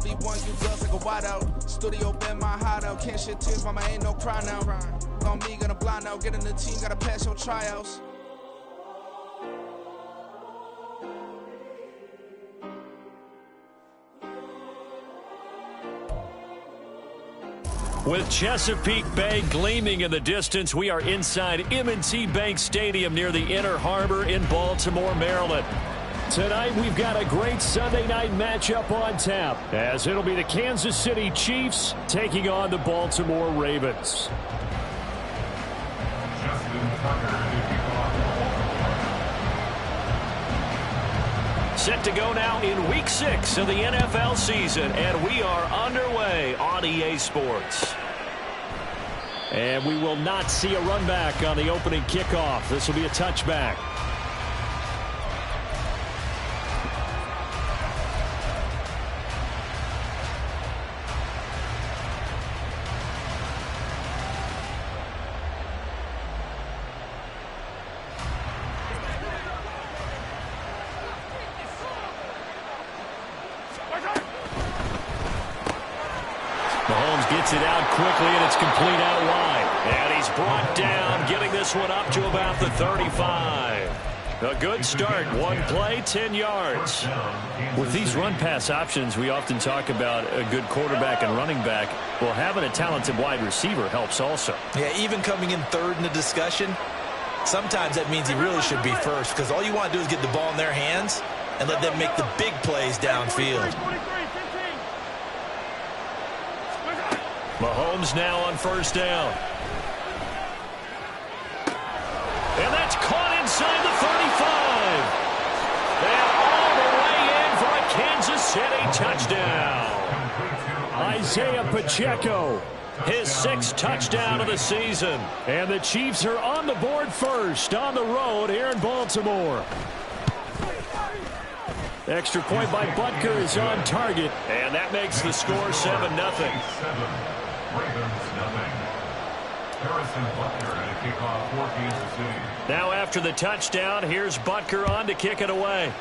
B1 use us like a wideout. Studio been my hideout. Can't shed tears, mama ain't no cry now. On me, gonna blind out. Get in the team, gotta pass your tryouts. With Chesapeake Bay gleaming in the distance, we are inside M&T Bank Stadium near the Inner Harbor in Baltimore, Maryland. Tonight, we've got a great Sunday night matchup on tap, as it'll be the Kansas City Chiefs taking on the Baltimore Ravens. Set to go now in Week 6 of the NFL season, and we are underway on EA Sports. And we will not see a run back on the opening kickoff. This will be a touchback. Mahomes gets it out quickly, and it's complete out wide. And he's brought down, getting this one up to about the 35. A good start. One play, 10 yards. With these run-pass options, we often talk about a good quarterback and running back. Well, having a talented wide receiver helps also. Yeah, even coming in third in the discussion, sometimes that means he really should be first, because all you want to do is get the ball in their hands and let them make the big plays downfield. Mahomes now on first down. And that's caught inside the 35. And all the way in for a Kansas City touchdown. Isaiah Pacheco, his 6th touchdown of the season. And the Chiefs are on the board first on the road here in Baltimore. Extra point by Butker is on target. And that makes the score 7-0. Now after the touchdown, here's Butker on to kick it away.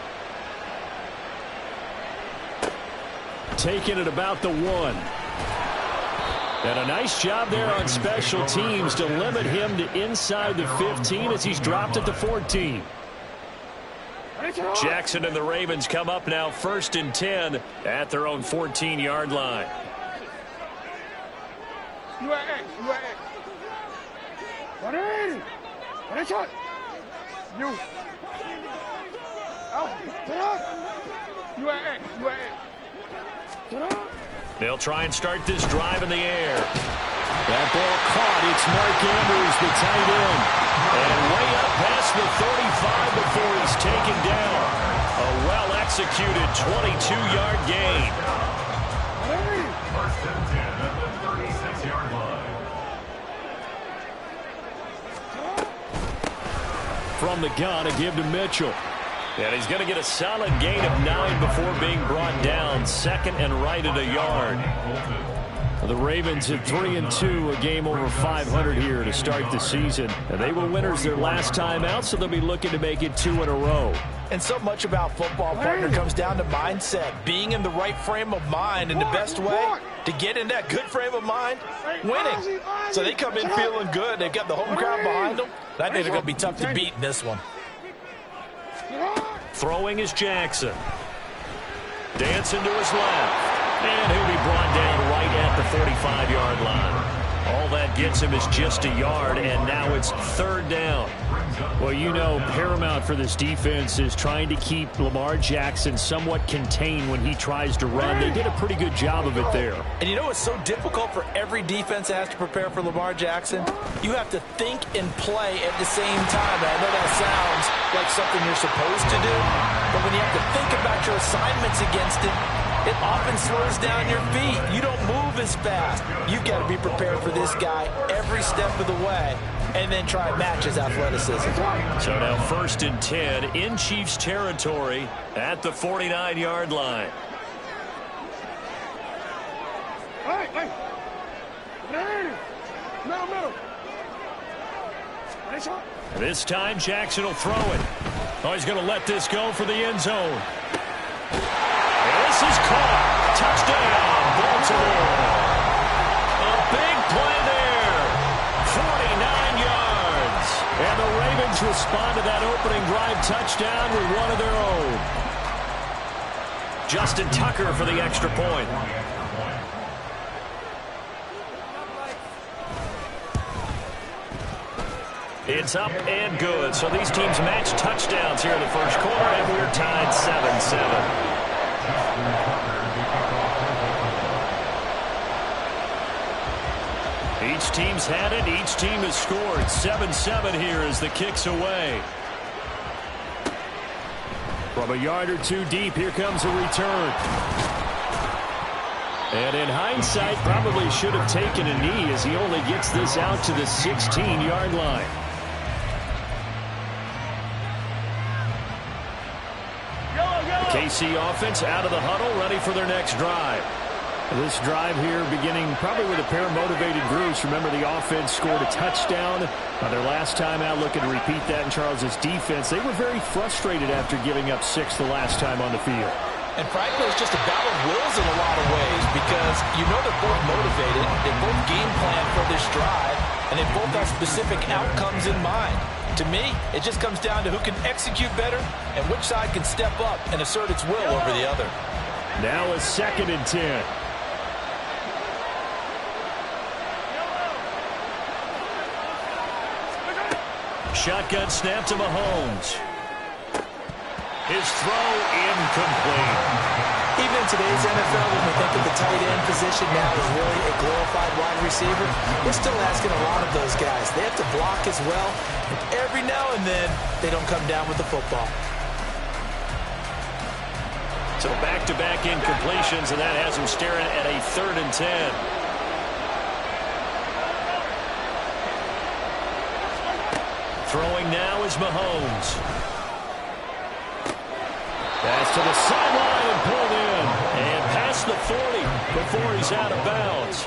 Taking it about the 1. And a nice job there on special teams to limit him to inside the 15 as he's dropped at the 14. Jackson and the Ravens come up now 1st and 10 at their own 14-yard line. They'll try and start this drive in the air. That ball caught. It's Mark Andrews, the tight end. And way up past the 35 before he's taken down. A well-executed 22-yard gain. First and 10 at the 36-yard line. From the gun, a give to Mitchell. And he's going to get a solid gain of 9 before being brought down. 2nd and right at a yard. The Ravens at 3-2, a game over 500 here to start the season. And they were winners their last time out, so they'll be looking to make it 2 in a row. And so much about football, partner, comes down to mindset. Being in the right frame of mind, and the best way to get in that good frame of mind, winning. So they come in feeling good. They've got the home crowd behind them. I think they're going to be tough to beat in this one. Throwing is Jackson. Dancing to his left. And he'll be brought down right at the 45-yard line. All that gets him is just a yard, and now it's 3rd down. Well, you know, paramount for this defense is trying to keep Lamar Jackson somewhat contained when he tries to run. They did a pretty good job of it there. And you know it's so difficult for every defense that has to prepare for Lamar Jackson? You have to think and play at the same time. And I know that sounds like something you're supposed to do, but when you have to think about your assignments against it, it often slows down your feet. You don't move as fast. You've got to be prepared for this guy every step of the way and then try and match his athleticism. So now 1st and 10 in Chiefs territory at the 49-yard line. This time Jackson will throw it. Oh, he's going to let this go for the end zone. This is caught. Touchdown. possible. A big play there. 49 yards. And the Ravens respond to that opening drive touchdown with one of their own. Justin Tucker for the extra point. It's up and good. So these teams match touchdowns here in the first quarter, and we're tied 7-7. Each team's had it. Each team has scored. 7-7 here as the kick's away. From a yard or two deep, here comes a return. And in hindsight, probably should have taken a knee as he only gets this out to the 16-yard line. KC offense out of the huddle, ready for their next drive. This drive here beginning probably with a pair of motivated groups. Remember, the offense scored a touchdown on their last time out, looking to repeat that in Charles's defense. They were very frustrated after giving up 6 the last time on the field. And frankly, it's just a battle of wills in a lot of ways because you know they're both motivated. They both game plan for this drive, and they both have specific outcomes in mind. To me, it just comes down to who can execute better and which side can step up and assert its will over the other. Now a 2nd and 10. Shotgun snap to Mahomes. His throw incomplete. Even in today's NFL, when we think of the tight end position now as really a glorified wide receiver, we're still asking a lot of those guys. They have to block as well. And every now and then, they don't come down with the football. So back-to-back incompletions, and that has him staring at a 3rd and 10. Throwing now is Mahomes. Pass to the sideline and pulled in. And past the 40 before he's out of bounds.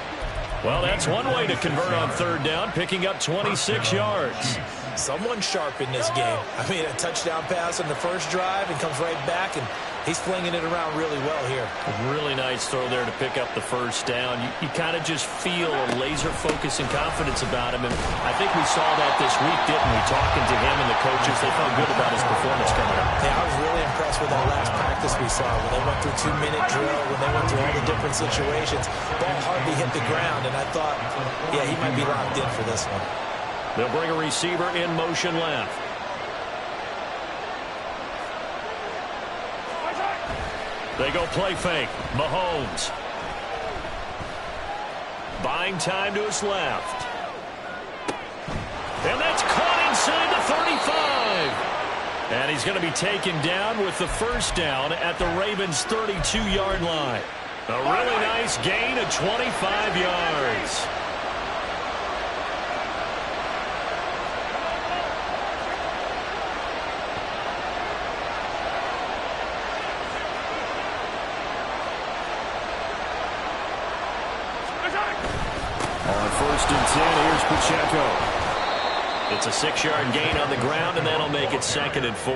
Well, that's one way to convert on 3rd down, picking up 26 yards. Someone sharp in this game. I mean, a touchdown pass on the first drive and comes right back, and he's flinging it around really well here. A really nice throw there to pick up the 1st down. You kind of just feel a laser focus and confidence about him, and I think we saw that this week, didn't we? Talking to him and the coaches, they felt good about his performance coming up. Yeah, I was really impressed with that last practice we saw when they went through 2-minute drill, when they went through all the different situations. Ball hardly hit the ground, and I thought, yeah, he might be locked in for this one. They'll bring a receiver in motion left. They go play fake. Mahomes. Buying time to his left. And that's caught inside the 35. And he's going to be taken down with the 1st down at the Ravens' 32-yard line. A really nice gain of 25 yards. On 1st and 10, here's Pacheco. It's a 6-yard gain on the ground, and that'll make it 2nd and 4.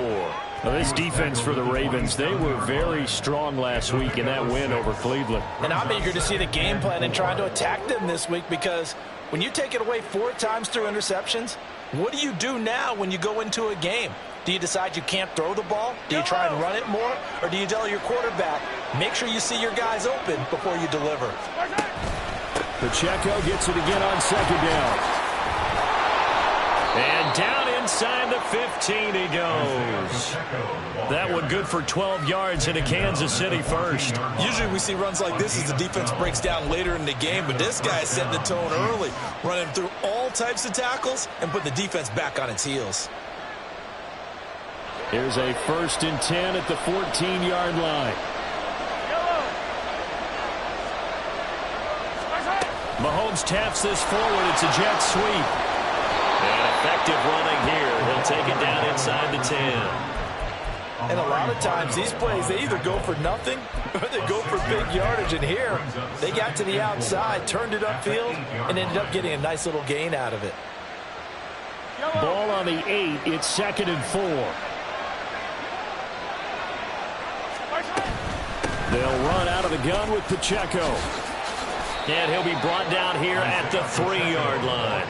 Now, this defense for the Ravens, they were very strong last week in that win over Cleveland. And I'm eager to see the game plan and trying to attack them this week because when you take it away 4 times through interceptions, what do you do now when you go into a game? Do you decide you can't throw the ball? Do you try and run it more? Or do you tell your quarterback, make sure you see your guys open before you deliver? Pacheco gets it again on 2nd down. And down inside the 15 he goes. That one good for 12 yards into Kansas City 1st. Usually we see runs like this as the defense breaks down later in the game, but this guy is setting the tone early, running through all types of tackles and putting the defense back on its heels. Here's a 1st and 10 at the 14-yard line. Mahomes taps this forward. It's a jet sweep. And effective running here. He'll take it down inside the 10. And a lot of times these plays, they either go for nothing or they go for big yardage. And here, they got to the outside, turned it upfield, and ended up getting a nice little gain out of it. Ball on the 8. It's 2nd and 4. They'll run out of the gun with Pacheco. And he'll be brought down here at the 3-yard line.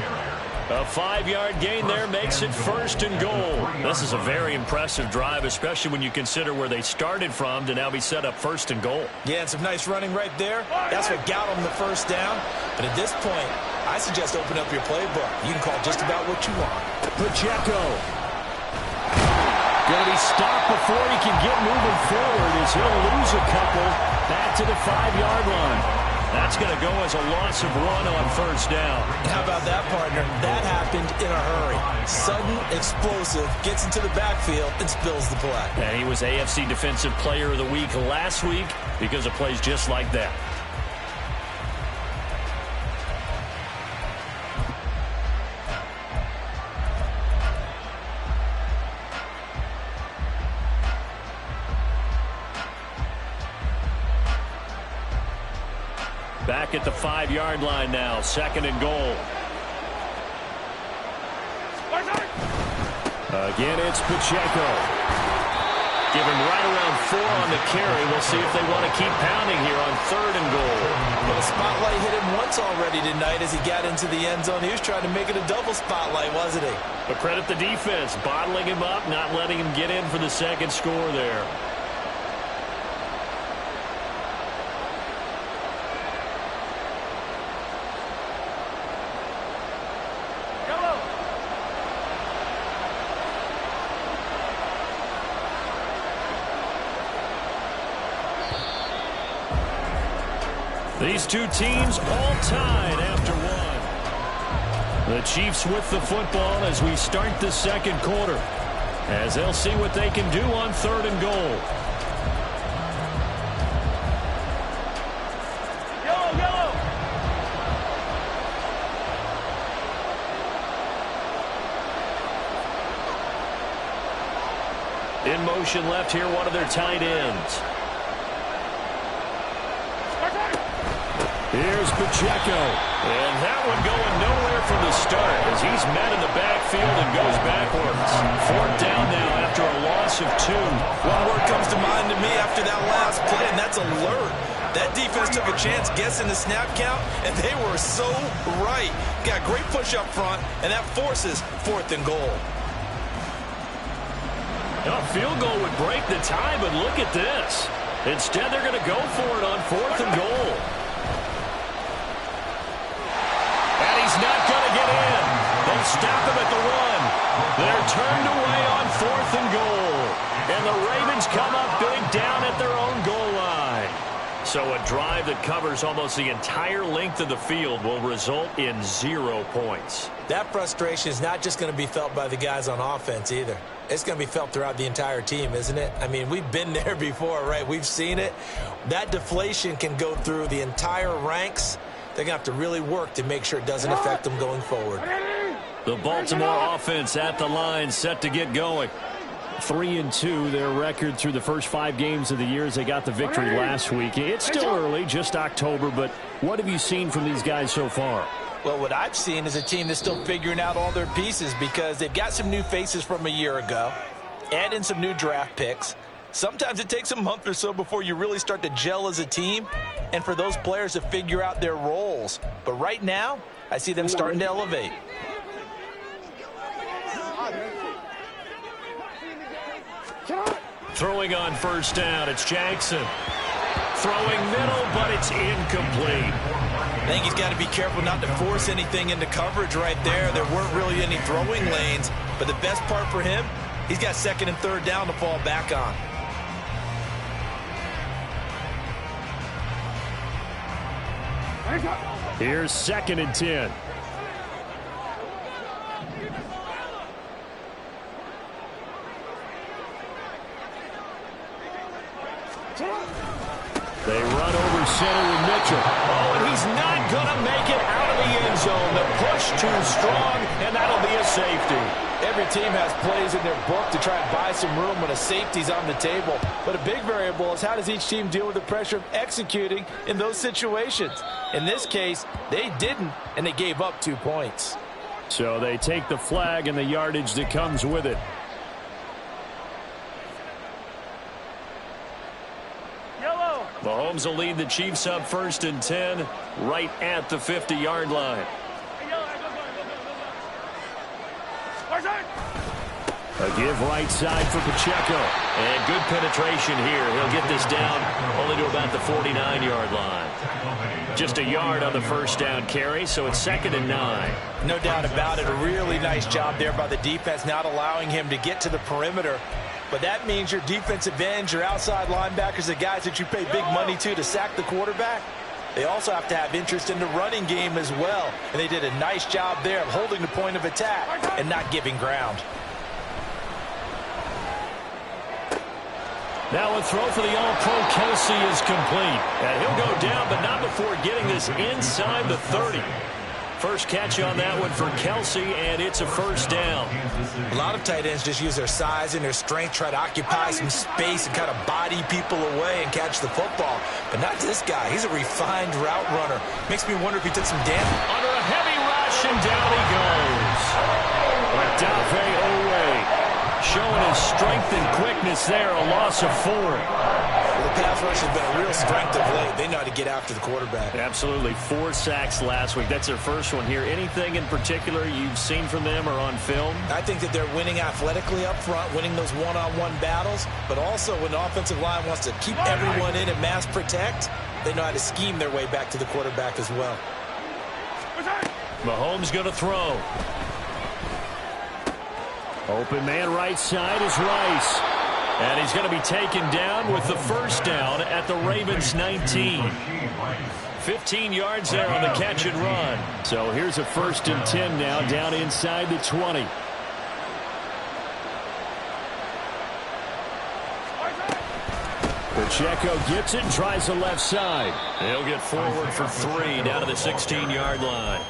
A 5-yard gain there makes it 1st and goal. This is a very impressive drive, especially when you consider where they started from to now be set up 1st and goal. Yeah, and some nice running right there. That's what got them the first down. But at this point, I suggest open up your playbook. You can call just about what you want. Pacheco. Going to be stopped before he can get moving forward as he'll lose a couple back to the 5-yard line. That's going to go as a loss of 1 on 1st down. How about that, partner? That happened in a hurry. Sudden, explosive, gets into the backfield, and spills the play. And he was AFC Defensive Player of the Week last week because of plays just like that. Back at the 5-yard line now, 2nd and goal. Again, it's Pacheco. Give him right around 4 on the carry. We'll see if they want to keep pounding here on 3rd and goal. Well, the spotlight hit him once already tonight as he got into the end zone. He was trying to make it a double spotlight, wasn't he? But credit the defense, bottling him up, not letting him get in for the 2nd score there. These two teams all tied after 1. The Chiefs with the football as we start the 2nd quarter, as they'll see what they can do on 3rd and goal. In motion left here, one of their tight ends. Here's Pacheco. And that one going nowhere from the start as he's met in the backfield and goes backwards. 4th down now after a loss of 2. One word comes to mind to me after that last play, and that's alert. That defense took a chance guessing the snap count, and they were so right. Got great push up front, and that forces 4th and goal. A field goal would break the tie, but look at this. Instead, they're going to go for it on 4th and goal. And he's not going to get in. They'll stop him at the 1. They're turned away on 4th and goal. And the Ravens come up big down at their own goal line. So a drive that covers almost the entire length of the field will result in 0 points. That frustration is not just going to be felt by the guys on offense either. It's going to be felt throughout the entire team, isn't it? I mean, we've been there before, right? We've seen it. That deflation can go through the entire ranks. They're going to have to really work to make sure it doesn't affect them going forward. The Baltimore offense at the line, set to get going. 3-2, their record through the first 5 games of the year as they got the victory last week. It's still early, just October, but what have you seen from these guys so far? Well, what I've seen is a team that's still figuring out all their pieces because they've got some new faces from a year ago, add in some new draft picks. Sometimes it takes a month or so before you really start to gel as a team and for those players to figure out their roles. But right now, I see them starting to elevate. Throwing on 1st down, it's Jackson. Throwing middle, but it's incomplete. I think he's got to be careful not to force anything into coverage right there. There weren't really any throwing lanes, but the best part for him, he's got 2nd and 3rd down to fall back on. Here's 2nd and 10. They run over center with Mitchell. Oh, and he's not going to make it out of the end zone. The push too strong, and that'll be a safety. Every team has plays in their book to try and buy some room when a safety's on the table. But a big variable is how does each team deal with the pressure of executing in those situations. In this case, they didn't, and they gave up 2 points. So they take the flag and the yardage that comes with it. Mahomes will lead the Chiefs up 1st and 10 right at the 50-yard line. A give right side for Pacheco. And good penetration here. He'll get this down only to about the 49-yard line. Just a yard on the first down carry, so it's 2nd and 9. No doubt about it. A really nice job there by the defense, not allowing him to get to the perimeter. But that means your defensive ends, your outside linebackers, the guys that you pay big money to sack the quarterback, they also have to have interest in the running game as well. And they did a nice job there of holding the point of attack and not giving ground. Now a throw for the All-Pro Kelsey is complete. And he'll go down, but not before getting this inside the 30. First catch on that one for Kelsey, and it's a first down. A lot of tight ends just use their size and their strength, try to occupy some space and kind of body people away and catch the football. But not this guy. He's a refined route runner. Makes me wonder if he took some damage. Under a heavy rush, and down he goes. Odafe Owe showing his strength and quickness there, a loss of 4. Well, the pass rush has been a real strength of late. They know how to get after the quarterback. Absolutely. 4 sacks last week. That's their first one here. Anything in particular you've seen from them or on film? I think that they're winning athletically up front, winning those one-on-one battles, but also when the offensive line wants to keep everyone in and mass protect, they know how to scheme their way back to the quarterback as well. Mahomes going to throw. Open man right side is Rice. And he's going to be taken down with the first down at the Ravens 19. 15 yards there on the catch and run. So here's a 1st and 10 now down inside the 20. Pacheco gets it and tries the left side. He'll get forward for 3 down to the 16-yard line.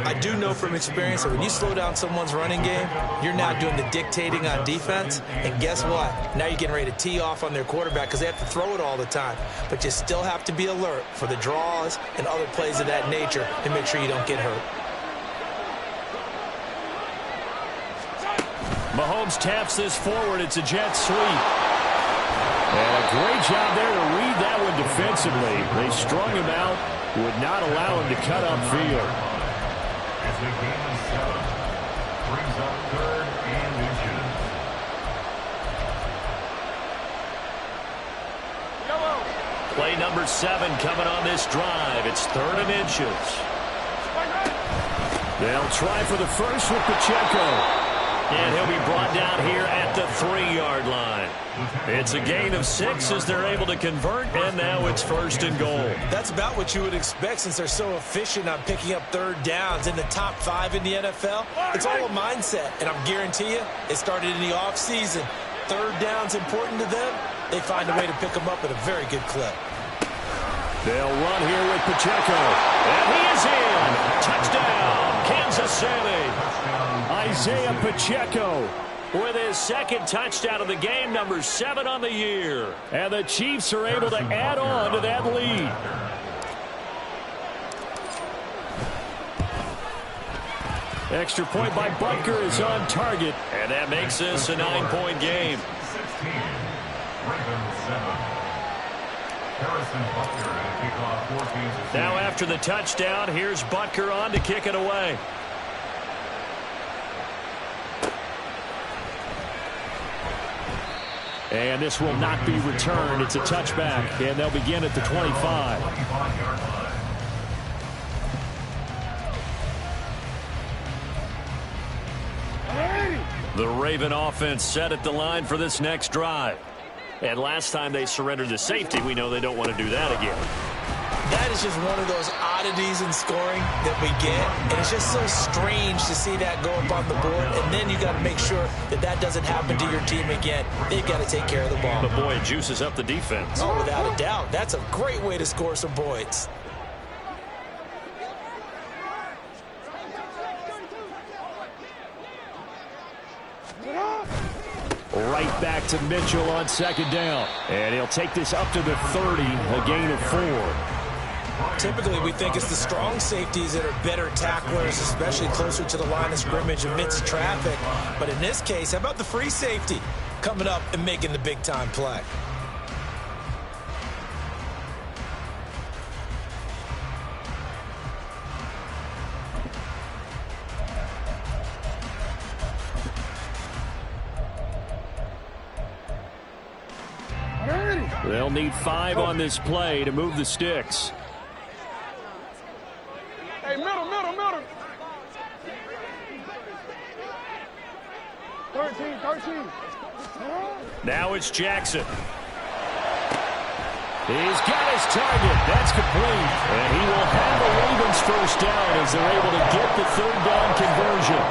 I do know from experience that when you slow down someone's running game, you're now doing the dictating on defense. And guess what? Now you're getting ready to tee off on their quarterback because they have to throw it all the time. But you still have to be alert for the draws and other plays of that nature to make sure you don't get hurt. Mahomes taps this forward. It's a jet sweep. And a great job there to read that one defensively. They strung him out, would not allow him to cut upfield. As the game is 7, brings up 3rd and inches. Play number 7 coming on this drive. It's 3rd and inches. They'll try for the first with Pacheco. And he'll be brought down here at the 3-yard line. It's a gain of 6 as they're able to convert, and now it's 1st and goal. That's about what you would expect since they're so efficient on picking up 3rd downs in the top 5 in the NFL. It's all a mindset, and I'm guarantee you it started in the offseason. 3rd down's important to them. They find a way to pick them up at a very good clip. They'll run here with Pacheco. And he is in. Touchdown, Kansas City. Isaiah Pacheco with his 2nd touchdown of the game, number 7 on the year. And the Chiefs are able to add on to that lead. Extra point by Butker is on target. And that makes this a 9-point game. 16, Ravens 7. Now after the touchdown, here's Butker on to kick it away. And this will not be returned. It's a touchback, and they'll begin at the 25. The Raven offense set at the line for this next drive. And last time they surrendered the safety, we know they don't want to do that again. That is just one of those oddities in scoring that we get. And it's just so strange to see that go up on the board. And then you got to make sure that that doesn't happen to your team again. They've got to take care of the ball. But, boy, it juices up the defense. Oh, without a doubt. That's a great way to score some points. Right back to Mitchell on 2nd down. And he'll take this up to the 30, a gain of 4. Typically, we think it's the strong safeties that are better tacklers, especially closer to the line of scrimmage amidst traffic. But in this case, how about the free safety coming up and making the big-time play? They'll need 5 on this play to move the sticks. Hey, middle. 13. Now it's Jackson. He's got his target. That's complete. And he will have the Ravens first down as they're able to get the third down conversion.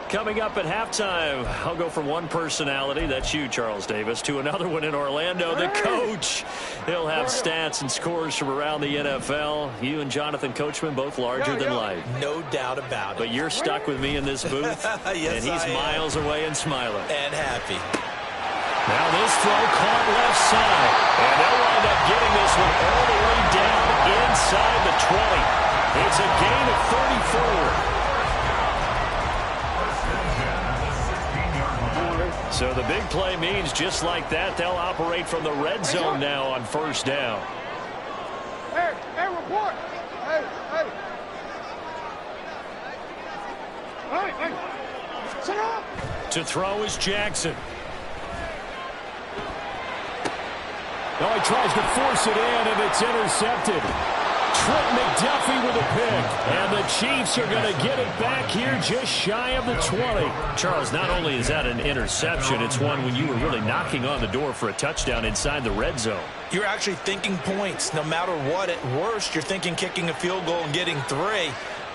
Coming up at halftime, I'll go from one personality, that's you, Charles Davis, to another one in Orlando, the coach. He'll have stats and scores from around the NFL. You and Jonathan Coachman both larger than life. No doubt about it. But you're stuck with me in this booth, yes, and he's miles away and smiling. And happy. Now this throw caught left side, and they'll wind up getting this one all the way down inside the 20. It's a gain of 34. So the big play means just like that, they'll operate from the red zone now on first down. Hey, report. Hey. Sit up. To throw is Jackson. Oh, he tries to force it in, and it's intercepted. Trent McDuffie with a pick, and the Chiefs are going to get it back here just shy of the 20. Charles, not only is that an interception, it's one when you were really knocking on the door for a touchdown inside the red zone. You're actually thinking points. No matter what, at worst, you're thinking kicking a field goal and getting 3.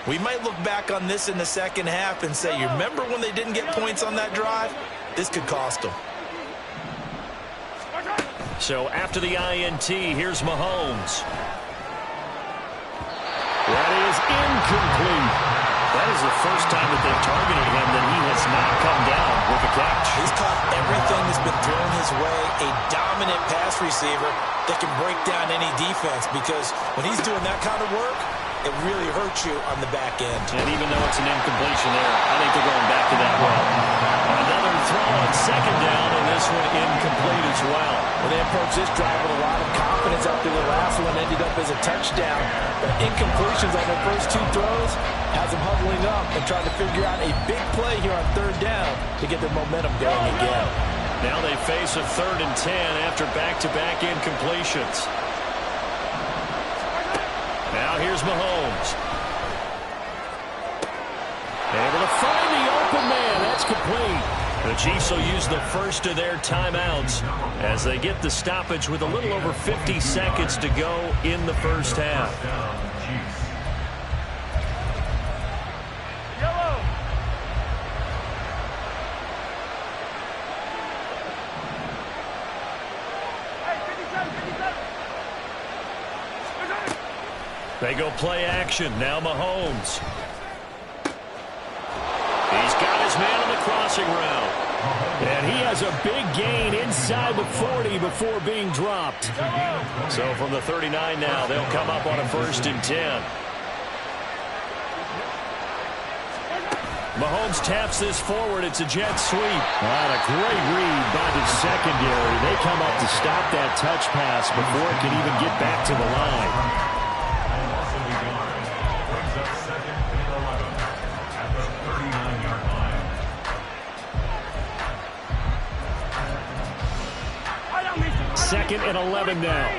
We might look back on this in the second half and say, you remember when they didn't get points on that drive? This could cost them. So after the INT, here's Mahomes. That is incomplete. That is the first time that they've targeted him that he has not come down with a catch. He's caught everything that's been thrown his way. A dominant pass receiver that can break down any defense, because when he's doing that kind of work, it really hurts you on the back end. And even though it's an incompletion there, I think they're going back to that well. Another throw on second down, and this one incomplete as well. Well, they approached this drive with a lot of confidence after the last one ended up as a touchdown. But incompletions on their first 2 throws has them huddling up and trying to figure out a big play here on third down to get their momentum going again. Now they face a 3rd and 10 after back-to-back incompletions. Now here's Mahomes. Able to find the open man. That's complete. The Chiefs will use the first of their timeouts as they get the stoppage with a little over 50 seconds to go in the first half. They go play action. Now Mahomes. He's got his man on the crossing route. And he has a big gain inside the 40 before being dropped. So from the 39 now, they'll come up on a 1st and 10. Mahomes taps this forward. It's a jet sweep. And a great read by the secondary. They come up to stop that touch pass before it can even get back to the line. Second and 11 now.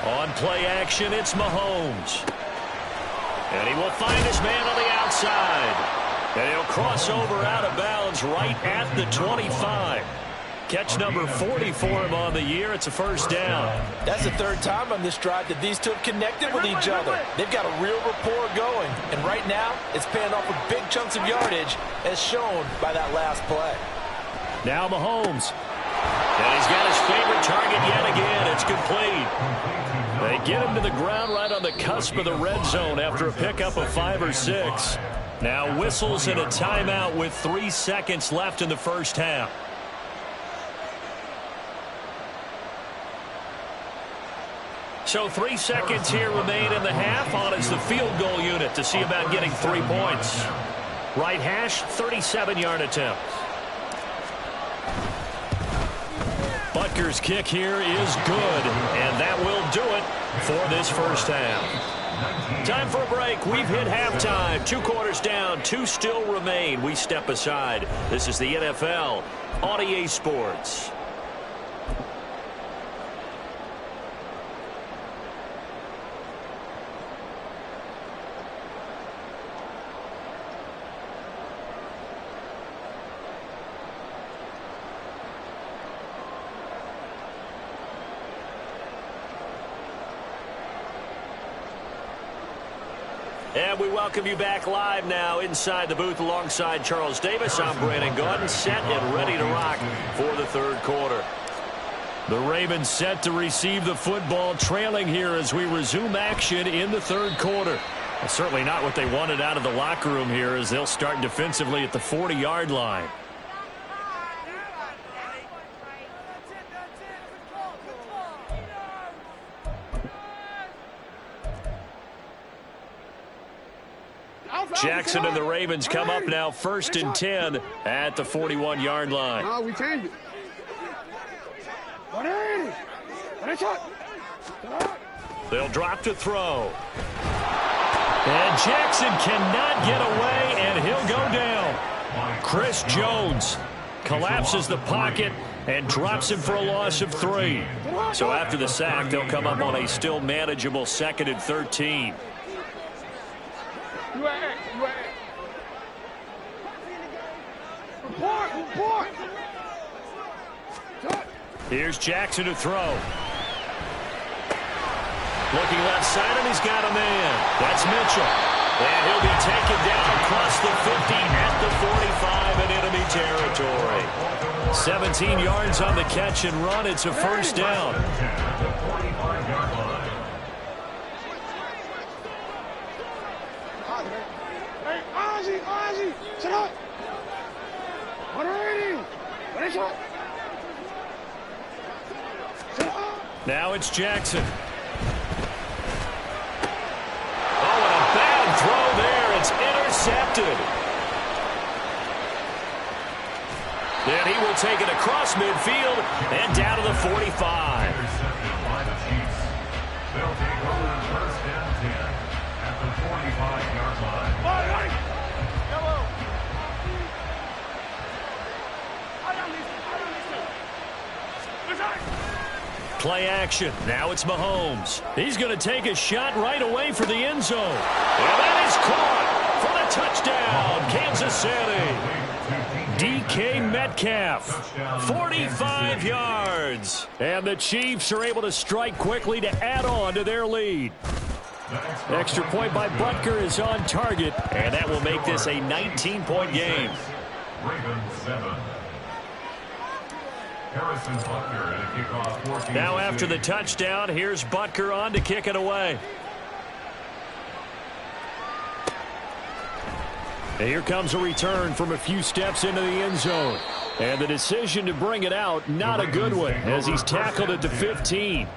On play action, it's Mahomes. And he will find his man on the outside. And he'll cross over out of bounds right at the 25. Catch number 40 for him on the year. It's a first down. That's the 3rd time on this drive that these two have connected with each other. They've got a real rapport going. And right now, it's paying off with big chunks of yardage, as shown by that last play. Now Mahomes. And he's got his favorite target yet again. It's complete. They get him to the ground right on the cusp of the red zone after a pickup of 5 or 6. Now whistles and a timeout with 3 seconds left in the first half. So 3 seconds here remain in the half. On is the field goal unit to see about getting 3 points. Right hash, 37-yard attempt. Butker's kick here is good, and that will do it for this first half. Time for a break. We've hit halftime. 2 quarters down. 2 still remain. We step aside. This is the NFL on EA Sports. And we welcome you back live now inside the booth alongside Charles Davis. I'm Brandon Gaudin, set and ready to rock for the third quarter. The Ravens set to receive the football, trailing here as we resume action in the third quarter. Well, certainly not what they wanted out of the locker room here as they'll start defensively at the 40-yard line. Jackson and the Ravens come up now 1st and 10 at the 41-yard line. No, we changed it. They'll drop to throw. And Jackson cannot get away, and he'll go down. Chris Jones collapses the pocket and drops him for a loss of 3. So after the sack, they'll come up on a still manageable 2nd and 13. Here's Jackson to throw. Looking left side, and he's got a man. That's Mitchell. And he'll be taken down across the 50 at the 45 in enemy territory. 17 yards on the catch and run. It's a first down. Now it's Jackson. Oh, and a bad throw there. It's intercepted. Then he will take it across midfield and down to the 45. Intercepted by the Chiefs. They'll take over 1st and 10 at the 45-yard line. Play action. Now it's Mahomes. He's going to take a shot right away for the end zone. And that is caught for the touchdown, Kansas City. DK Metcalf, 45 yards. And the Chiefs are able to strike quickly to add on to their lead. Extra point by Butker is on target, and that will make this a 19-point game. Ravens 7. Now after the touchdown, here's Butker on to kick it away. And here comes a return from a few steps into the end zone. And the decision to bring it out, not a good one, as he's tackled at the 15.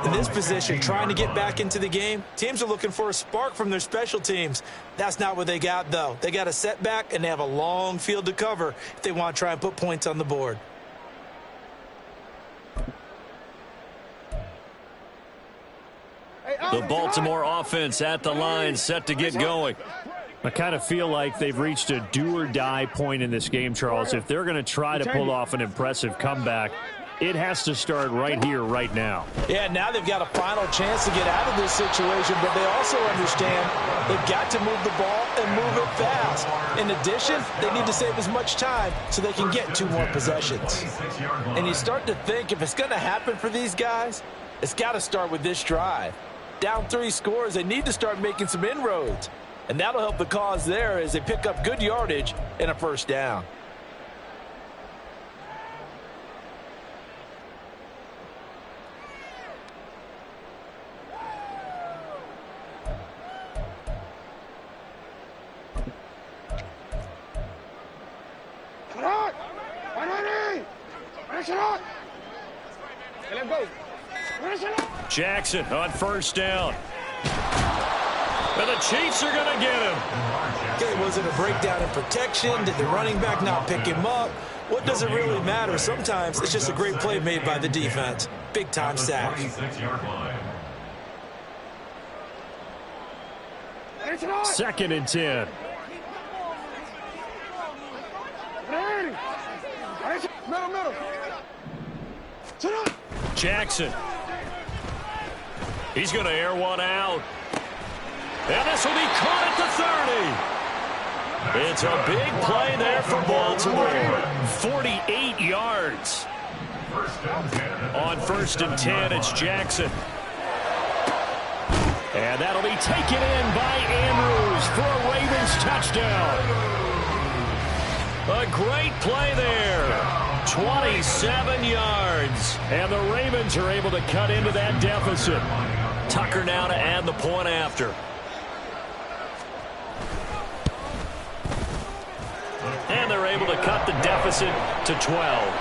In this position, trying to get back into the game, teams are looking for a spark from their special teams. That's not what they got, though. They got a setback, and they have a long field to cover if they want to try and put points on the board. The Baltimore offense at the line, set to get going. I kind of feel like they've reached a do-or-die point in this game, Charles. If they're going to try to pull off an impressive comeback, it has to start right here, right now. Yeah, now they've got a final chance to get out of this situation, but they also understand they've got to move the ball and move it fast. In addition, they need to save as much time so they can get 2 more possessions. And you start to think if it's going to happen for these guys, it's got to start with this drive. Down 3 scores, they need to start making some inroads. And that'll help the cause there as they pick up good yardage and a first down. Jackson on first down. And the Chiefs are going to get him. Okay, was it a breakdown in protection? Did the running back not pick him up? What does it really matter? Sometimes it's just a great play made by the defense. Big-time sack. 2nd and 10. Middle. Jackson. He's going to air one out. And this will be caught at the 30. It's a big play there for Baltimore. 48 yards. On 1st and 10, it's Jackson. And that'll be taken in by Andrews for a Ravens touchdown. A great play there. 27 yards. And the Ravens are able to cut into that deficit. Tucker now to add the point after. And they're able to cut the deficit to 12.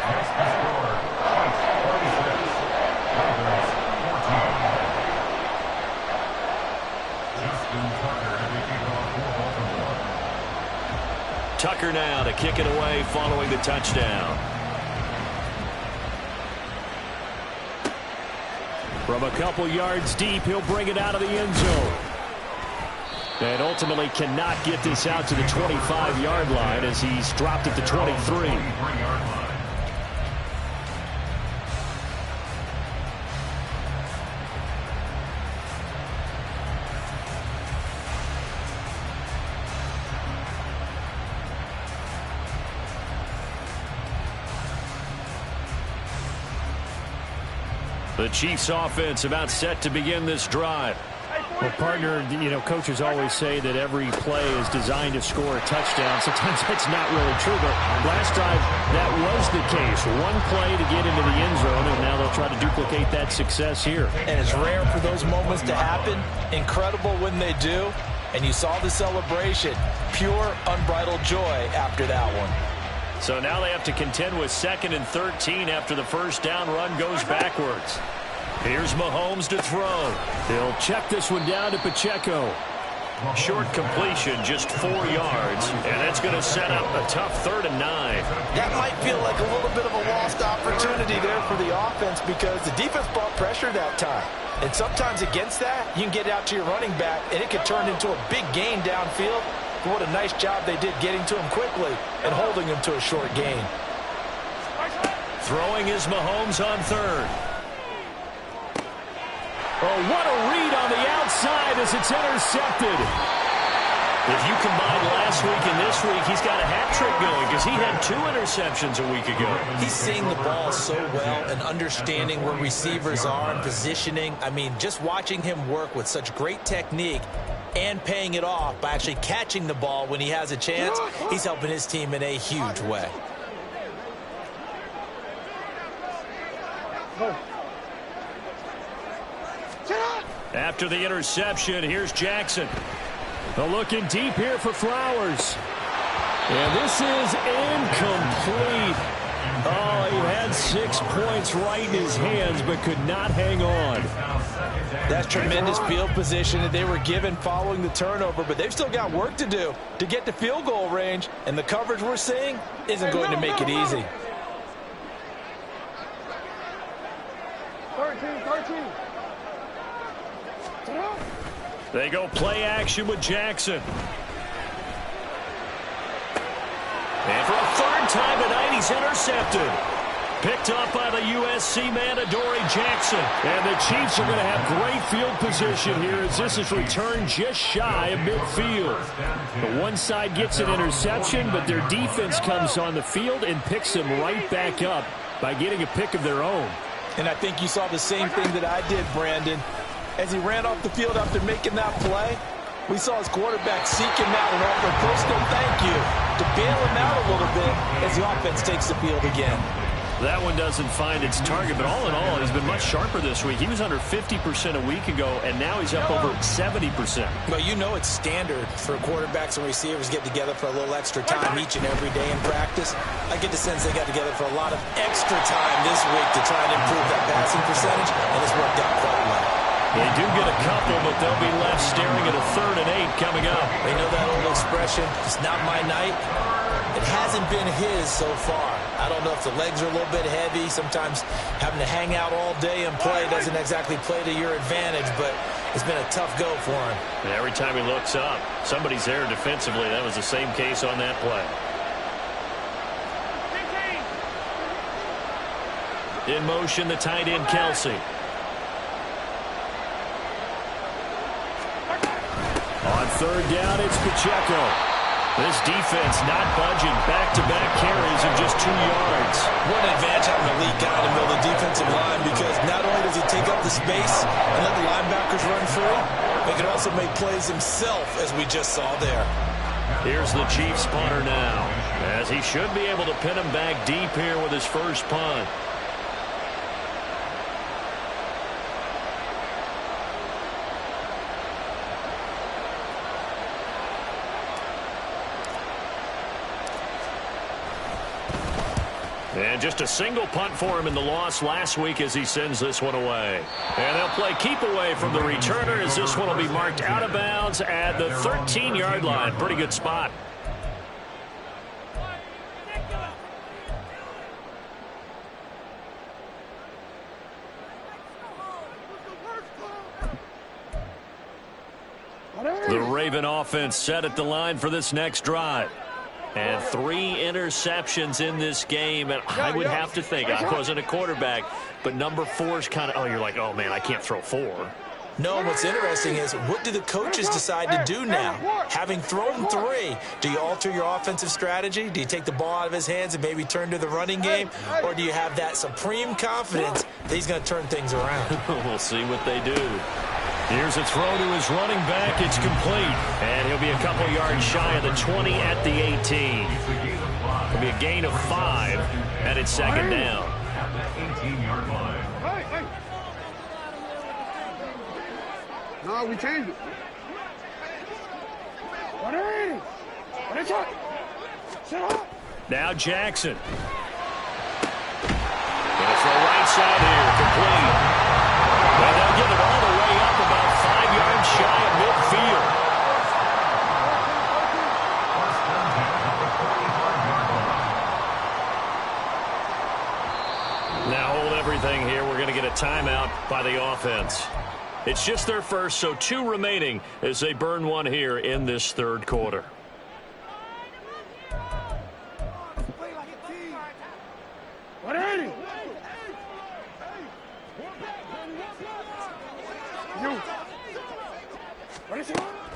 Tucker now to kick it away following the touchdown. From a couple yards deep, he'll bring it out of the end zone. And ultimately cannot get this out to the 25-yard line as he's dropped at the 23. The Chiefs offense about set to begin this drive. Well, partner, you know, coaches always say that every play is designed to score a touchdown. Sometimes that's not really true, but last drive, that was the case. One play to get into the end zone, and now they'll try to duplicate that success here. And it's rare for those moments to happen. Incredible when they do. And you saw the celebration. Pure, unbridled joy after that one. So now they have to contend with 2nd and 13 after the first down run goes backwards. Here's Mahomes to throw. He'll check this one down to Pacheco. Short completion, just 4 yards, and that's going to set up a tough 3rd and 9. That might feel like a little bit of a lost opportunity there for the offense because the defense brought pressure that time. And sometimes against that, you can get out to your running back, and it could turn into a big gain downfield. But what a nice job they did getting to him quickly and holding him to a short gain. Throwing is Mahomes on 3rd. Oh, what a read on the outside as it's intercepted. If you combine last week and this week, he's got a hat trick going because he had 2 interceptions a week ago. He's seeing the ball so well and understanding where receivers are and positioning. I mean, just watching him work with such great technique and paying it off by actually catching the ball when he has a chance, he's helping his team in a huge way. After the interception, here's Jackson. Looking deep here for Flowers. And this is incomplete. Oh, he had 6 points right in his hands, but could not hang on. That's tremendous field position that they were given following the turnover, but they've still got work to do to get to field goal range, and the coverage we're seeing isn't going to make it easy. 13. They go play action with Jackson. And for a 3rd time tonight, he's intercepted. Picked up by the USC man, Adoree Jackson. And the Chiefs are going to have great field position here as this is returned just shy of midfield. The one side gets an interception, but their defense comes on the field and picks them right back up by getting a pick of their own. And I think you saw the same thing that I did, Brandon. As he ran off the field after making that play, we saw his quarterback seek him out and offer a personal thank you to bail him out a little bit as the offense takes the field again. That one doesn't find its target, but all in all, he's been much sharper this week. He was under 50% a week ago, and now he's up over 70%. Well, you know it's standard for quarterbacks and receivers get together for a little extra time each and every day in practice. I get the sense they got together for a lot of extra time this week to try and improve that passing percentage, and it's worked out quite well. They do get a couple, but they'll be left staring at a 3rd and 8 coming up. They know that old expression, it's not my night. It hasn't been his so far. I don't know if the legs are a little bit heavy. Sometimes having to hang out all day and play doesn't exactly play to your advantage, but It's been a tough go for him. And every time he looks up, somebody's there defensively. That was the same case on that play. In motion, the tight end, Kelsey. On third down, it's Pacheco. This defense not budging. Back-to-back carries of just 2 yards. What an advantage having an elite guy in the middle of the defensive line, because not only does he take up the space and let the linebackers run free, but he can also make plays himself, as we just saw there. Here's the Chiefs punter now, as he should be able to pin him back deep here with his first punt. And just a single punt for him in the loss last week as he sends this one away. And they'll play keep away from the returner as this one will be marked out of bounds at the 13-yard line. Pretty good spot. The Raven offense set at the line for this next drive. And 3 interceptions in this game. And I would have to think, I wasn't a quarterback, but number 4 is kind of, you're like, oh, man, I can't throw 4. No, what's interesting is, what do the coaches decide to do now? Having thrown 3, do you alter your offensive strategy? Do you take the ball out of his hands and maybe turn to the running game? Or do you have that supreme confidence that he's going to turn things around? We'll see what they do. Here's a throw to his running back. It's complete. And he'll be a couple yards shy of the 20 at the 18. It'll be a gain of 5, and it's second down. At the 18-yard line. No, we changed it. What is it? Sit up. Now Jackson. Gonna throw right side here, complete. And they'll give it all the way up about 5 yards shy of midfield. Now hold everything here. We're going to get a timeout by the offense. It's just their first, so 2 remaining as they burn one here in this third quarter.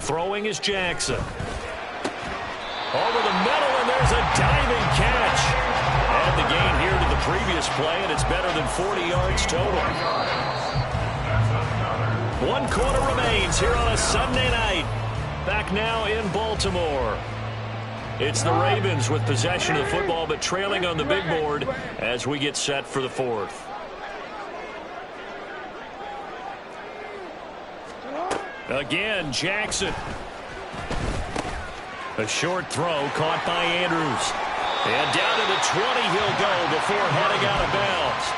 Throwing is Jackson. Over the middle, and there's a diving catch. And the gain here to the previous play, and it's better than 40 yards total. 1 quarter remains here on a Sunday night. Back now in Baltimore. It's the Ravens with possession of the football, but trailing on the big board as we get set for the 4th. Again, Jackson. A short throw caught by Andrews. And down to the 20 he'll go before heading out of bounds.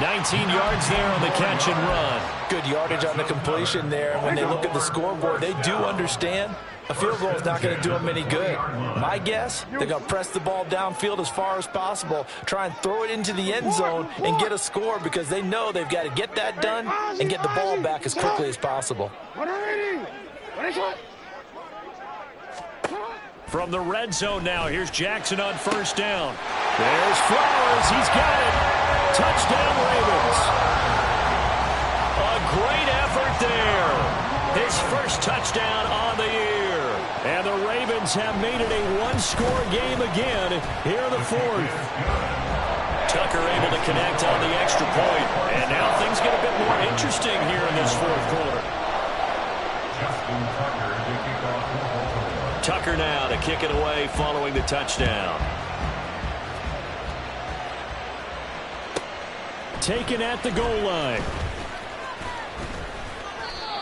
19 yards there on the catch and run. Good yardage on the completion there. When they look at the scoreboard, they do understand a field goal is not going to do them any good. My guess, they're going to press the ball downfield as far as possible, try and throw it into the end zone and get a score, because they know they've got to get that done and get the ball back as quickly as possible. From the red zone now, here's Jackson on first down. There's Flowers. He's got it. Touchdown, Ravens. A great effort there. His first touchdown on the year. And the Ravens have made it a 1-score game again here in the 4th. Tucker able to connect on the extra point. And now things get a bit more interesting here in this 4th quarter. Tucker now to kick it away following the touchdown. Taken at the goal line.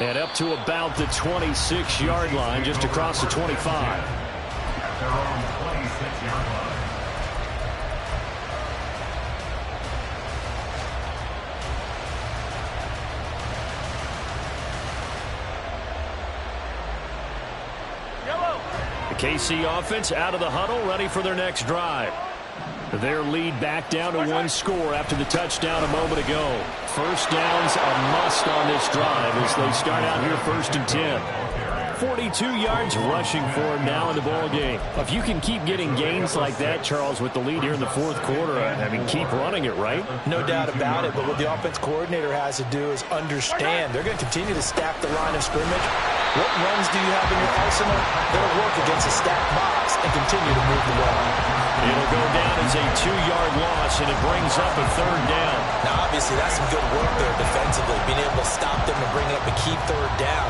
And up to about the 26-yard line, just across the 25. At their own 26-yard line. The KC offense out of the huddle, ready for their next drive. Their lead back down to one score after the touchdown a moment ago. First down's a must on this drive as they start out here 1st and 10. 42 yards rushing for him now in the ball game. If you can keep getting gains like that, Charles, with the lead here in the 4th quarter, I mean, keep running it, right? No doubt about it, but what the offense coordinator has to do is understand they're going to continue to stack the line of scrimmage. What runs do you have in your arsenal? That'll work against a stacked box and continue to move the ball. It'll go down as a 2-yard loss, and it brings up a 3rd down. Now, obviously, that's some good work there defensively, being able to stop them and bring up a key 3rd down.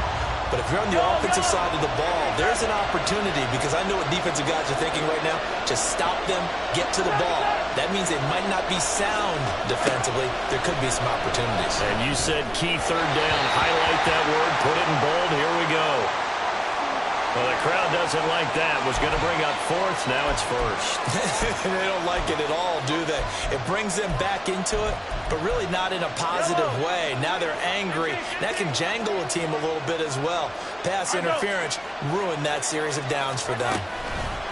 But if you're on the offensive side of the ball, there's an opportunity, because I know what defensive guys are thinking right now. Just stop them, get to the ball. That means they might not be sound defensively. There could be some opportunities. And you said key 3rd down. Highlight that word. Put it in bold. Here we go. Well, the crowd doesn't like that. Was going to bring up 4th. Now it's 1st. They don't like it at all, do they? It brings them back into it, but really not in a positive way. Now they're angry. That can jangle a team a little bit as well. Pass interference ruined that series of downs for them.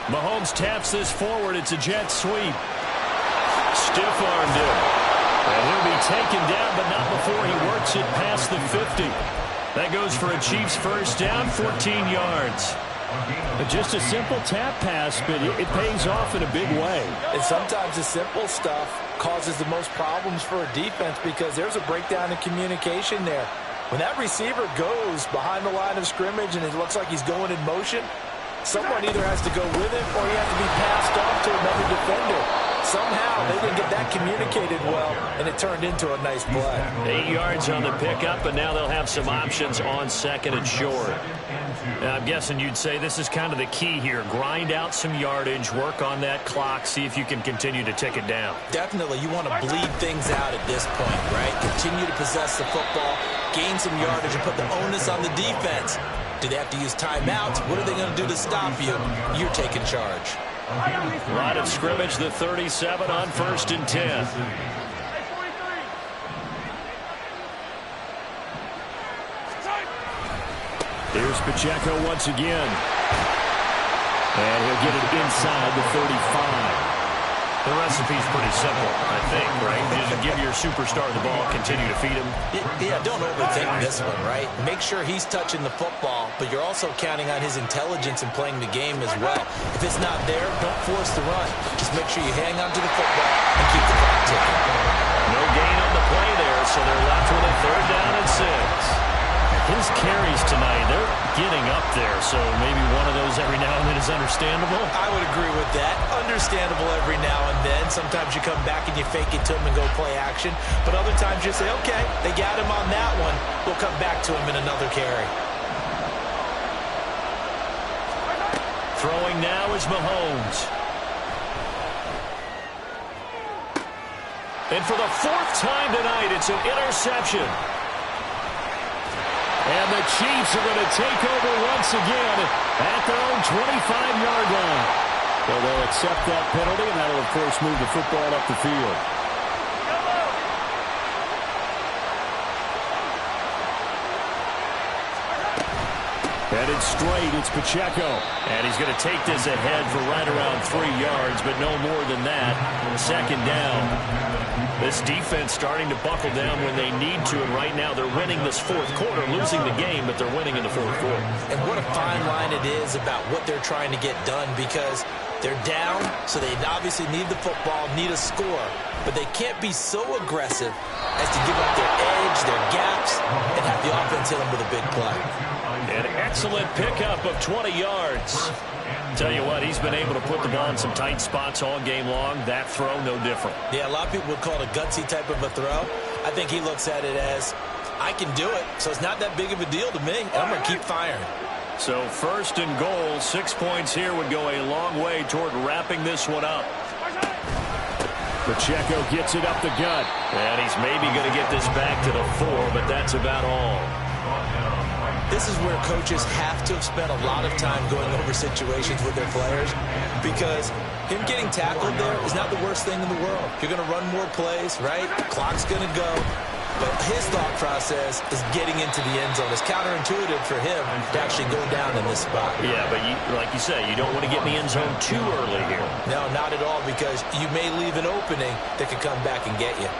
Mahomes taps this forward. It's a jet sweep. Stiff-armed him. And he'll be taken down, but not before he works it past the 50. That goes for a Chiefs first down, 14 yards. Just a simple tap pass, but it pays off in a big way. And sometimes the simple stuff causes the most problems for a defense because there's a breakdown in communication there. When that receiver goes behind the line of scrimmage and it looks like he's going in motion, someone either has to go with him or he has to be passed off to another defender. Somehow they didn't get that communicated well, and it turned into a nice play. 8 yards on the pickup, and now they'll have some options on 2nd and short. Now, I'm guessing you'd say this is kind of the key here. Grind out some yardage, work on that clock, see if you can continue to tick it down. Definitely, you want to bleed things out at this point, right? Continue to possess the football, gain some yardage, and put the onus on the defense. Do they have to use timeouts? What are they going to do to stop you? You're taking charge. Line of scrimmage, the 37 on 1st and 10. Here's Pacheco once again. And he'll get it inside the 35. The recipe's pretty simple, I think, right? Just give your superstar the ball, continue to feed him. Yeah, don't overthink this one, right? Make sure he's touching the football, but you're also counting on his intelligence in playing the game as well. If it's not there, don't force the run. Just make sure you hang on to the football and keep the clock ticking. No gain on the play there, so they're left with a 3rd down and 6. His carries tonight, they're getting up there, so maybe one of those every now and then is understandable. I would agree with that. Understandable every now and then. Sometimes you come back and you fake it to him and go play action. But other times you say, okay, they got him on that one. We'll come back to him in another carry. Throwing now is Mahomes. And for the 4th time tonight, it's an interception. And the Chiefs are going to take over once again at their own 25-yard line. Well, they'll accept that penalty, and that'll, of course, move the football up the field. Headed straight, it's Pacheco. And he's going to take this ahead for right around 3 yards, but no more than that. 2nd down. This defense starting to buckle down when they need to, and right now they're winning this 4th quarter, losing the game, but they're winning in the 4th quarter. And what a fine line it is about what they're trying to get done, because they're down, so they obviously need the football, need a score, but they can't be so aggressive as to give up their edge, their gaps, and have the offense hit them with a big play. An excellent pickup of 20 yards. Tell you what, he's been able to put the ball in some tight spots all game long. That throw, no different. Yeah, a lot of people would call it a gutsy type of a throw. I think he looks at it as, I can do it, so it's not that big of a deal to me, and I'm going to keep firing. So 1st and goal, 6 points here would go a long way toward wrapping this one up. Pacheco gets it up the gut. And he's maybe going to get this back to the 4, but that's about all. This is where coaches have to have spent a lot of time going over situations with their players, because him getting tackled there is not the worst thing in the world. You're going to run more plays, right? The clock's going to go. But his thought process is getting into the end zone. It's counterintuitive for him to actually go down in this spot. Yeah, but like you say, you don't want to get in the end zone too early here. No, not at all, because you may leave an opening that could come back and get you.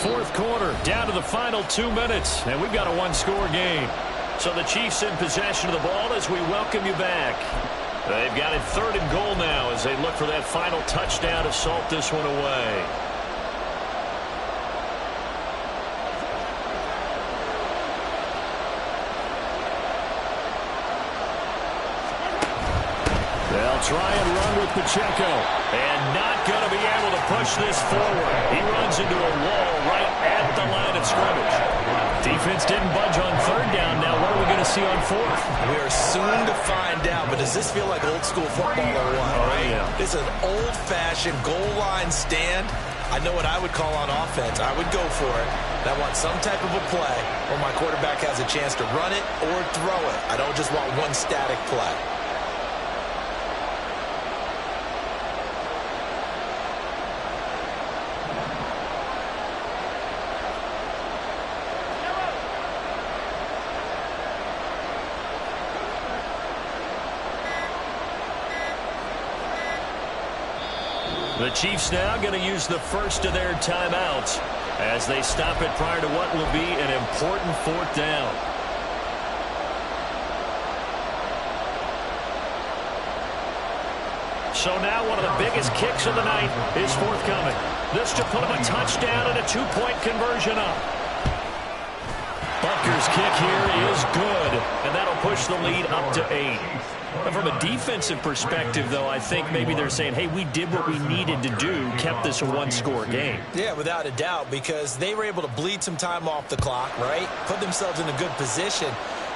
Fourth quarter, down to the final 2 minutes, and we've got a one-score game. So the Chiefs in possession of the ball as we welcome you back. They've got it 3rd and goal now as they look for that final touchdown to salt this one away. They'll try and run with Pacheco, and not going to be able to push this forward. He runs into a wall right at the line of scrimmage. Defense didn't budge on 3rd down. Now what are we going to see on 4th? We are soon to find out, but does this feel like old school football or what, right? Yeah. It's an old-fashioned goal line stand. I know what I would call on offense. I would go for it. And I want some type of a play where my quarterback has a chance to run it or throw it. I don't just want one static play. The Chiefs now going to use the first of their timeouts as they stop it prior to what will be an important 4th down. So now one of the biggest kicks of the night is forthcoming. This to put him a touchdown and a 2-point conversion up. Butker's kick here is good, and that'll push the lead up to 8. But from a defensive perspective, though, I think maybe they're saying, hey, we did what we needed to do, kept this a one-score game. Yeah, without a doubt, because they were able to bleed some time off the clock, right? Put themselves in a good position,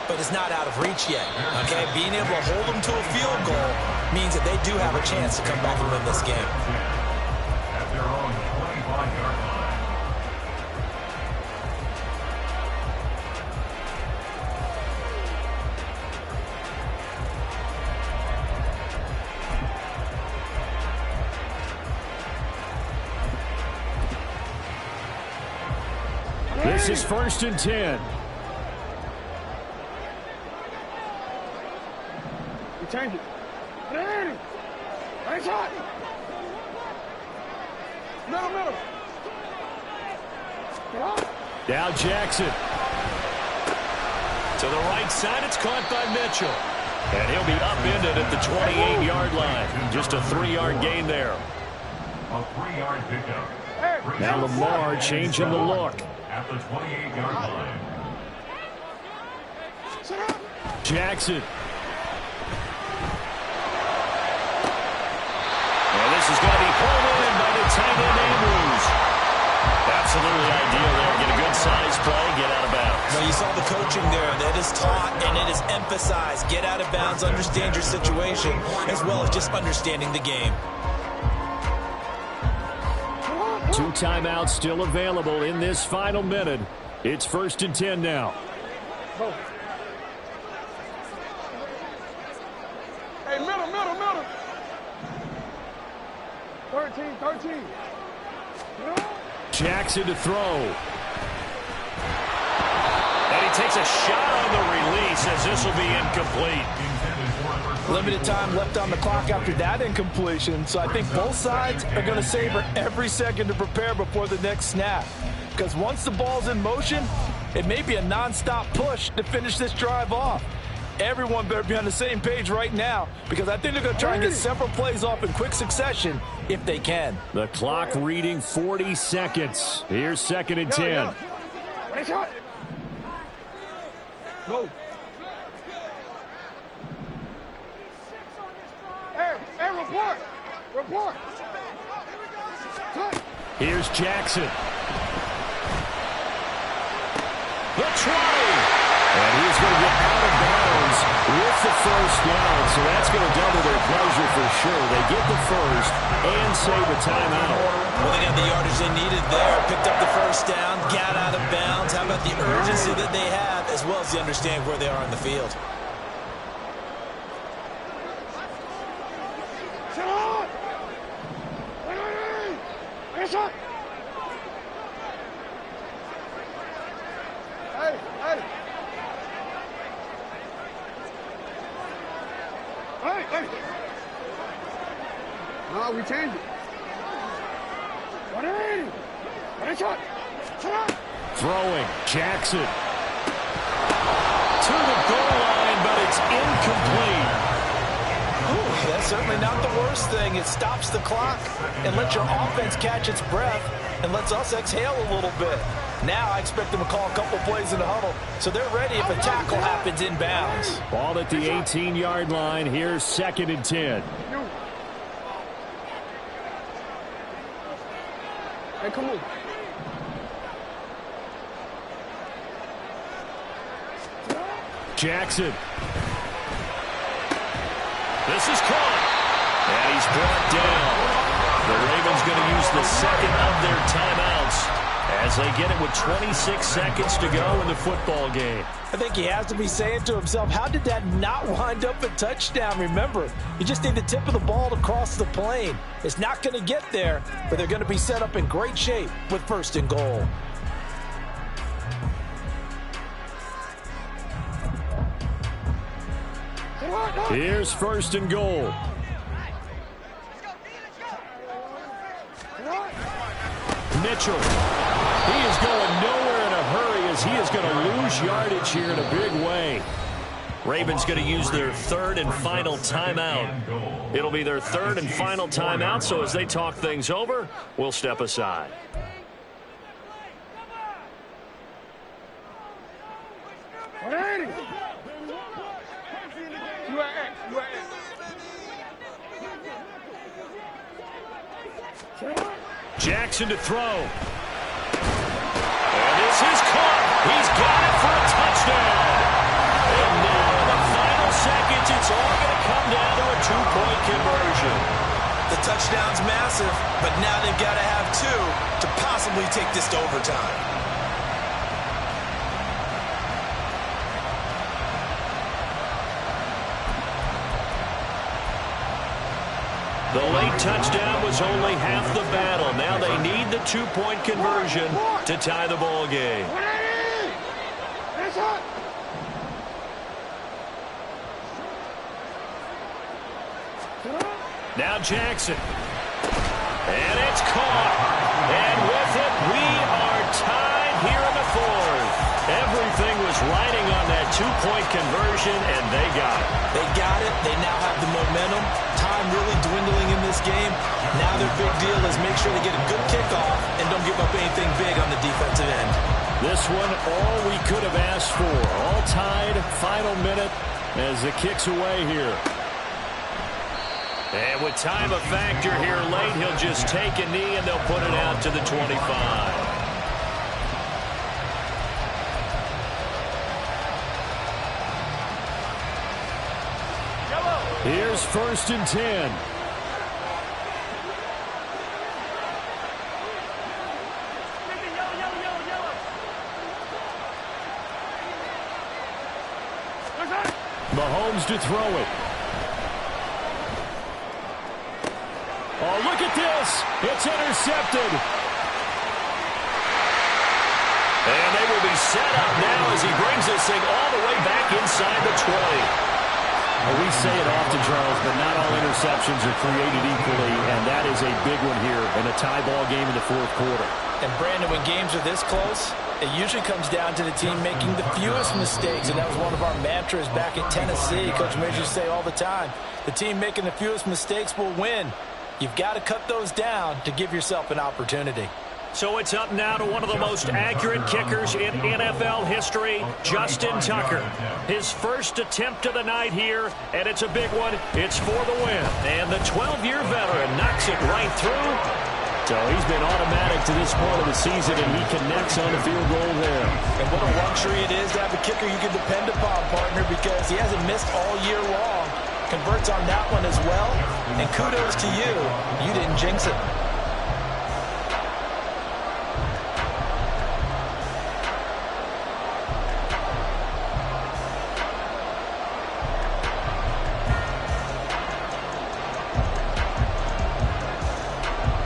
but it's not out of reach yet, okay? Being able to hold them to a field goal means that they do have a chance to come back and win this game. At their own 25-yard line. This is 1st and 10. We change it. Ready. Right shot. Middle. Get off. Now Jackson. To the right side, it's caught by Mitchell. And he'll be upended at the 28-yard line. Just a 3-yard gain there. A 3-yard pickup. Now Lamar changing the look. At the 28-yard line. Jackson. And this is going to be pulled in by the tight end Andrews. Absolutely ideal there. Get a good size play, get out of bounds. Now you saw the coaching there. That is taught and it is emphasized. Get out of bounds, understand your situation, as well as just understanding the game. 2 timeouts still available in this final minute. It's 1st and 10 now. Hey, middle. 13. Jackson to throw. And he takes a shot on the release as this will be incomplete. Limited time left on the clock after that incompletion, so I think both sides are going to savor every second to prepare before the next snap. Because once the ball's in motion, it may be a non-stop push to finish this drive off. Everyone better be on the same page right now, because I think they're going to try and get several plays off in quick succession if they can. The clock reading 40 seconds. Here's 2nd and 10. Right shot. Go. Hey, report. Here's Jackson. The try. And he's going to get out of bounds with the 1st down. So that's going to double their pleasure for sure. They get the 1st and save a timeout. Well, they got the yardage they needed there. Picked up the 1st down, got out of bounds. How about the urgency that they have, as well as the understanding where they are on the field? out, we change it. Ready? Ready, shot. Shot. Throwing, Jackson. To the goal line, but it's incomplete. Ooh, that's certainly not the worst thing. It stops the clock and lets your offense catch its breath and lets us exhale a little bit. Now I expect them to call a couple plays in the huddle, so they're ready if a tackle happens inbounds. Ball at the 18-yard line. Here's 2nd and 10. Hey, come on. Jackson. This is caught. And he's brought down. The Ravens going to use the second of their timeouts as they get it with 26 seconds to go in the football game. I think he has to be saying to himself, how did that not wind up a touchdown? Remember, you just need the tip of the ball to cross the plane. It's not going to get there, but they're going to be set up in great shape with 1st and goal. Here's 1st and goal. Mitchell. He is going nowhere in a hurry as he is going to lose yardage here in a big way. Ravens going to use their 3rd and final timeout. It'll be their 3rd and final timeout, so as they talk things over, we'll step aside. Ready? Jackson to throw. And this is caught. He's got it for a touchdown. And now in the final seconds, it's all going to come down to a 2-point conversion. The touchdown's massive, but now they've got to have 2 to possibly take this to overtime. The late touchdown was only half the battle. Now they need the 2-point conversion to tie the ball game. Now Jackson. And it's caught. And with it, we are tied here in the 4th. Everything was riding on that 2-point conversion, and they got it. They got it. They now have the momentum. Time really dwindling in this game. Now their big deal is make sure they get a good kickoff and don't give up anything big on the defensive end. This one, all we could have asked for. All tied, final minute as it kicks away here. And with time a factor here late, he'll just take a knee and they'll put it out to the 25. Here's 1st and 10. Mahomes to throw it. Oh, look at this. It's intercepted. And they will be set up now as he brings this thing all the way back inside the 20. Well, we say it often, Charles, but not all interceptions are created equally, and that is a big one here in a tie ball game in the 4th quarter. And, Brandon, when games are this close, it usually comes down to the team making the fewest mistakes, and that was one of our mantras back at Tennessee. Coach Major used to say all the time, the team making the fewest mistakes will win. You've got to cut those down to give yourself an opportunity. So it's up now to one of the most accurate kickers in NFL history, Justin Tucker. His first attempt of the night here, and it's a big one. It's for the win. And the 12-year veteran knocks it right through. So he's been automatic to this point of the season, and he connects on the field goal there. And what a luxury it is to have a kicker you can depend upon, partner, because he hasn't missed all year long. Converts on that one as well. And kudos to you. You didn't jinx it.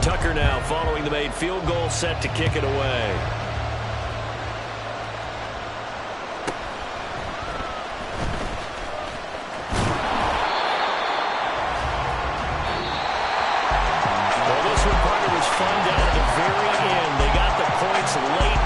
Tucker now following the made field goal, set to kick it away. fun down